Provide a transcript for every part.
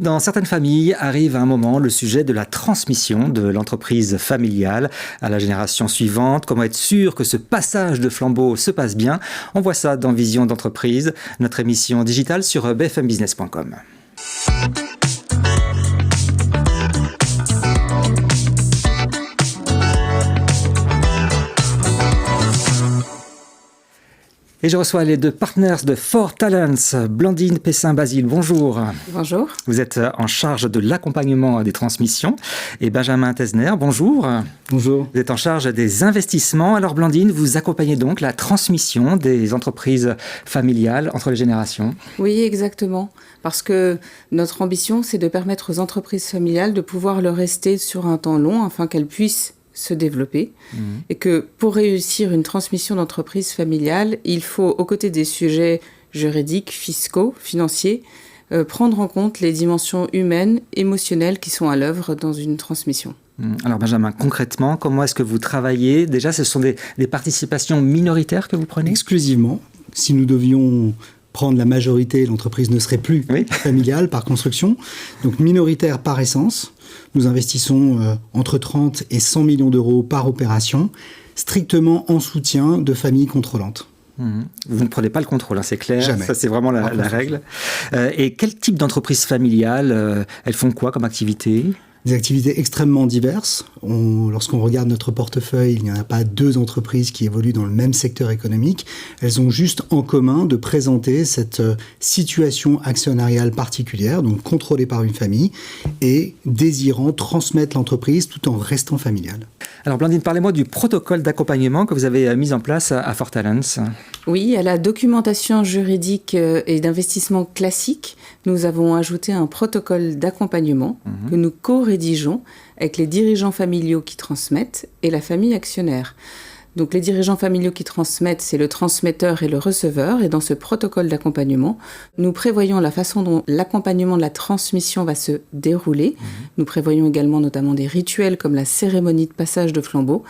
Dans certaines familles arrive à un moment le sujet de la transmission de l'entreprise familiale à la génération suivante. Comment être sûr que ce passage de flambeau se passe bien? On voit ça dans Vision d'entreprise, notre émission digitale sur bfmbusiness.com. Et je reçois les deux partners de 4Talents, Blandine Pessin-Basile, bonjour. Bonjour. Vous êtes en charge de l'accompagnement des transmissions. Et Benjamin Tesner, bonjour. Bonjour. Vous êtes en charge des investissements. Alors Blandine, vous accompagnez donc la transmission des entreprises familiales entre les générations. Oui, exactement. Parce que notre ambition, c'est de permettre aux entreprises familiales de pouvoir le rester sur un temps long afin qu'elles puissent se développer et que pour réussir une transmission d'entreprise familiale, il faut, aux côtés des sujets juridiques, fiscaux, financiers, prendre en compte les dimensions humaines, émotionnelles qui sont à l'œuvre dans une transmission. Alors Benjamin, concrètement, comment est-ce que vous travaillez? Déjà, ce sont des participations minoritaires que vous prenez? Exclusivement. Si nous devions prendre la majorité, l'entreprise ne serait plus familiale par construction. Donc minoritaire par essence. Nous investissons entre 30 et 100 millions d'euros par opération, strictement en soutien de familles contrôlantes. Vous ne prenez pas le contrôle, c'est clair. Jamais. Ça, c'est vraiment la règle. Et quel type d'entreprise familiale, elles font quoi comme activité? Des activités extrêmement diverses. Lorsqu'on regarde notre portefeuille, il n'y en a pas deux entreprises qui évoluent dans le même secteur économique. Elles ont juste en commun de présenter cette situation actionnariale particulière, donc contrôlée par une famille, et désirant transmettre l'entreprise tout en restant familiale. Alors Blandine, parlez-moi du protocole d'accompagnement que vous avez mis en place à 4Talents. Oui, à la documentation juridique et d'investissement classique, nous avons ajouté un protocole d'accompagnement que nous co-rédigeons avec les dirigeants familiaux qui transmettent et la famille actionnaire. Donc les dirigeants familiaux qui transmettent, c'est le transmetteur et le receveur. Et dans ce protocole d'accompagnement, nous prévoyons la façon dont l'accompagnement de la transmission va se dérouler. Nous prévoyons également notamment des rituels comme la cérémonie de passage de flambeau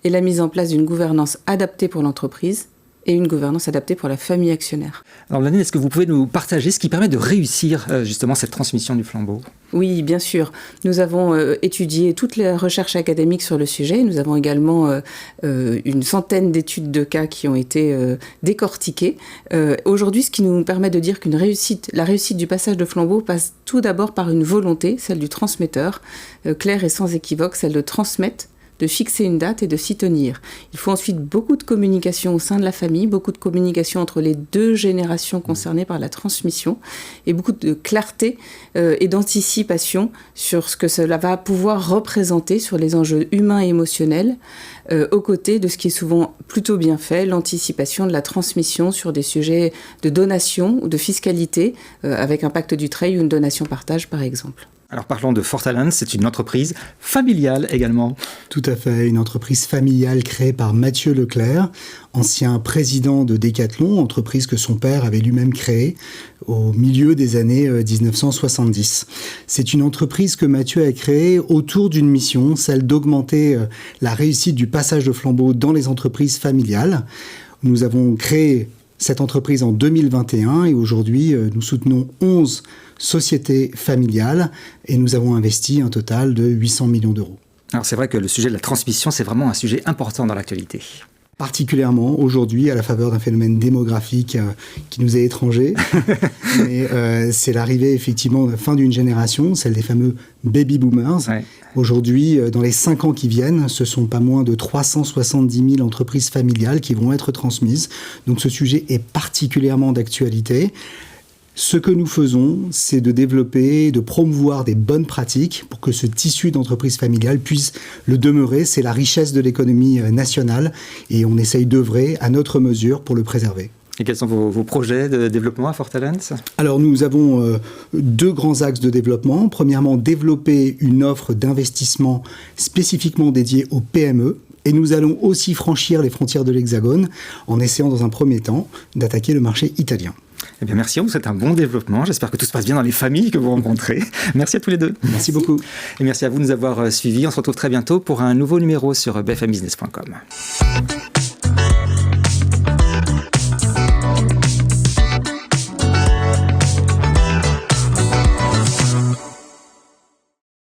et la mise en place d'une gouvernance adaptée pour l'entreprise et une gouvernance adaptée pour la famille actionnaire. Alors Blandine, est-ce que vous pouvez nous partager ce qui permet de réussir justement cette transmission du flambeau? Oui, bien sûr. Nous avons étudié toutes les recherches académiques sur le sujet. Nous avons également une centaine d'études de cas qui ont été décortiquées. Aujourd'hui, ce qui nous permet de dire la réussite du passage de flambeau passe tout d'abord par une volonté, celle du transmetteur, claire et sans équivoque, celle de transmettre, de fixer une date et de s'y tenir. Il faut ensuite beaucoup de communication au sein de la famille, beaucoup de communication entre les deux générations concernées par la transmission et beaucoup de clarté et d'anticipation sur ce que cela va pouvoir représenter sur les enjeux humains et émotionnels aux côtés de ce qui est souvent plutôt bien fait, l'anticipation de la transmission sur des sujets de donation ou de fiscalité avec un pacte du trade ou une donation-partage par exemple. Alors parlons de 4Talents, c'est une entreprise familiale également. Tout à fait, une entreprise familiale créée par Mathieu Leclerc, ancien président de Decathlon, entreprise que son père avait lui-même créée au milieu des années 1970. C'est une entreprise que Mathieu a créée autour d'une mission, celle d'augmenter la réussite du passage de flambeau dans les entreprises familiales. Nous avons créé cette entreprise en 2021 et aujourd'hui, nous soutenons 11 sociétés familiales et nous avons investi un total de 800 millions d'euros. Alors c'est vrai que le sujet de la transmission, c'est vraiment un sujet important dans l'actualité. Particulièrement aujourd'hui, à la faveur d'un phénomène démographique qui nous est étranger. Mais c'est l'arrivée effectivement de la fin d'une génération, celle des fameux baby boomers. Ouais. Aujourd'hui, dans les 5 ans qui viennent, ce sont pas moins de 370 000 entreprises familiales qui vont être transmises. Donc ce sujet est particulièrement d'actualité. Ce que nous faisons, c'est de développer, de promouvoir des bonnes pratiques pour que ce tissu d'entreprise familiale puisse le demeurer. C'est la richesse de l'économie nationale et on essaye d'œuvrer à notre mesure pour le préserver. Et quels sont vos projets de développement à 4Talents? Alors nous avons 2 grands axes de développement. Premièrement, développer une offre d'investissement spécifiquement dédiée aux PME. Et nous allons aussi franchir les frontières de l'Hexagone en essayant dans un premier temps d'attaquer le marché italien. Eh bien, merci, vous souhaite un bon développement. J'espère que tout se passe bien dans les familles que vous rencontrez. Merci à tous les deux. Merci beaucoup. Et merci à vous de nous avoir suivis. On se retrouve très bientôt pour un nouveau numéro sur bfmbusiness.com.